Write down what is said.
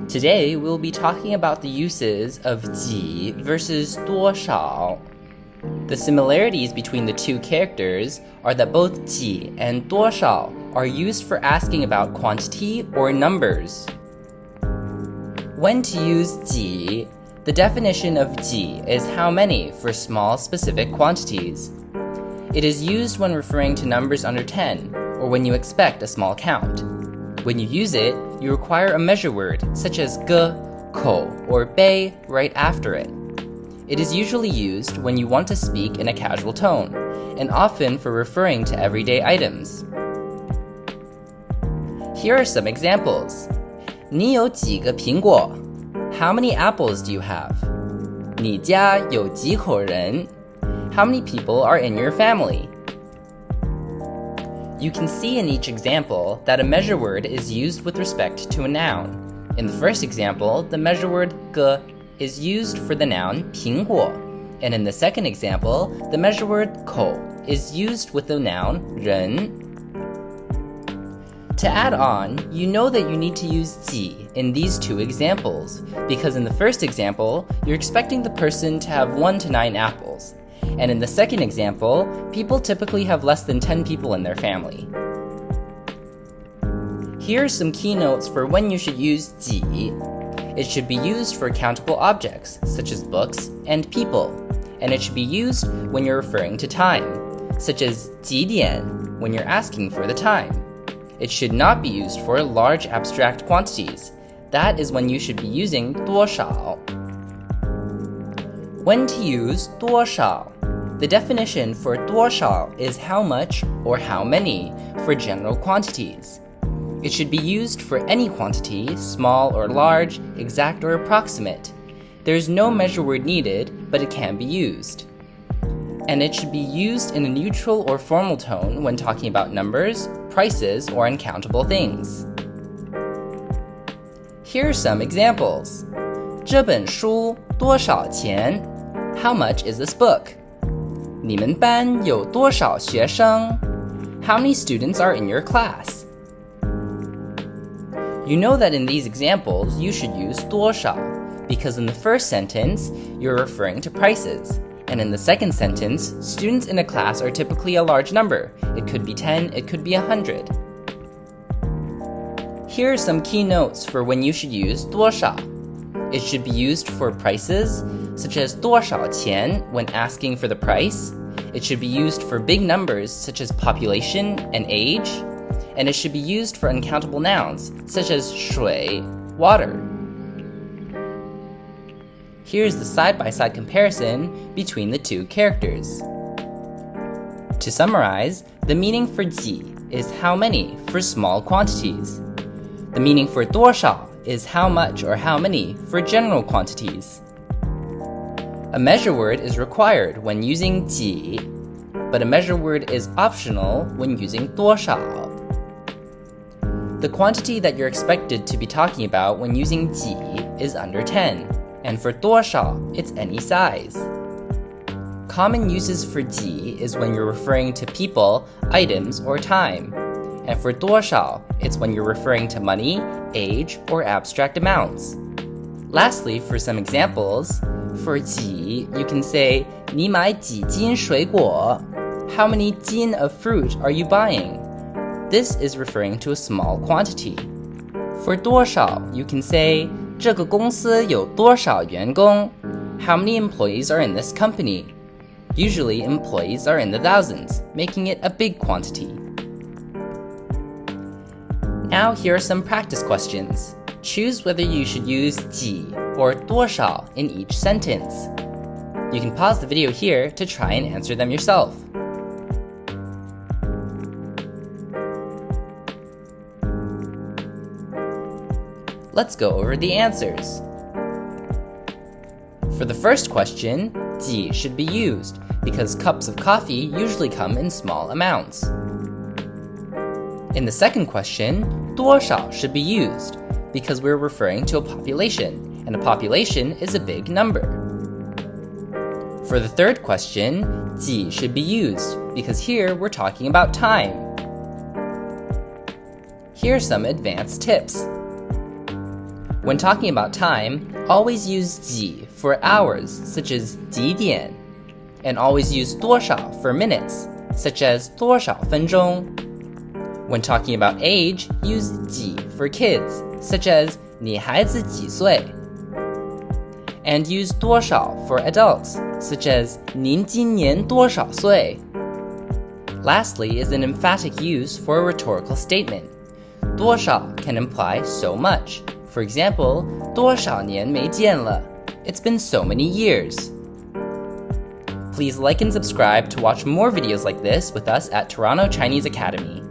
Today, we'll be talking about the uses of 几 versus 多少. The similarities between the two characters are that both 几 and 多少 are used for asking about quantity or numbers. When to use 几? The definition of 几 is how many for small specific quantities. It is used when referring to numbers under 10 or when you expect a small count. When you use it, you require a measure word such as 个, 口, or 杯 right after it. It is usually used when you want to speak in a casual tone, and often for referring to everyday items. Here are some examples. 你有几个苹果? How many apples do you have? 你家有几口人? How many people are in your family? You can see in each example that a measure word is used with respect to a noun. In the first example, the measure word 个 is used for the noun 苹果, and in the second example, the measure word 口 is used with the noun 人. To add on, you know that you need to use 几 in these two examples, because in the first example, you're expecting the person to have 1 to 9 apples. And in the second example, people typically have less than 10 people in their family. Here are some keynotes for when you should use 几. It should be used for countable objects, such as books and people. And it should be used when you're referring to time, such as 几点 when you're asking for the time. It should not be used for large abstract quantities. That is when you should be using 多少. When to use 多少? The definition for 多少 is how much or how many for general quantities. It should be used for any quantity, small or large, exact or approximate. There is no measure word needed, but it can be used. And it should be used in a neutral or formal tone when talking about numbers, prices, or uncountable things. Here are some examples. 这本书多少钱? How much is this book? 你们班有多少学生? How many students are in your class? You know that in these examples, you should use 多少, because in the first sentence, you're referring to prices. And in the second sentence, students in a class are typically a large number. It could be 10, it could be 100. Here are some key notes for when you should use 多少. It should be used for prices, such as 多少钱 when asking for the price. It should be used for big numbers, such as population and age. And it should be used for uncountable nouns, such as 水, water. Here's the side-by-side comparison between the two characters. To summarize, the meaning for 几 is how many for small quantities. The meaning for 多少 is how much or how many for general quantities. A measure word is required when using 几, but a measure word is optional when using 多少. The quantity that you're expected to be talking about when using 几 is under 10, and for 多少, it's any size. Common uses for 几 is when you're referring to people, items, or time. And for 多少, it's when you're referring to money, age, or abstract amounts. Lastly, for some examples, for 几, you can say 你买几斤水果? How many 斤 of fruit are you buying? This is referring to a small quantity. For 多少, you can say 这个公司有多少员工? How many employees are in this company? Usually, employees are in the thousands, making it a big quantity. Now, here are some practice questions. Choose whether you should use 几 or 多少 in each sentence. You can pause the video here to try and answer them yourself. Let's go over the answers. For the first question, 几 should be used because cups of coffee usually come in small amounts. In the second question, 多少 should be used because we're referring to a population, and a population is a big number. For the third question, 几 should be used because here we're talking about time. Here are some advanced tips. When talking about time, always use 几 for hours, such as 几点, and always use 多少 for minutes, such as 多少分钟. When talking about age, use 几 for kids, such as 你孩子几岁? And use 多少 for adults, such as 您今年多少岁? Lastly is an emphatic use for a rhetorical statement. 多少 can imply so much. For example, 多少年没见了? It's been so many years. Please like and subscribe to watch more videos like this with us at Toronto Chinese Academy.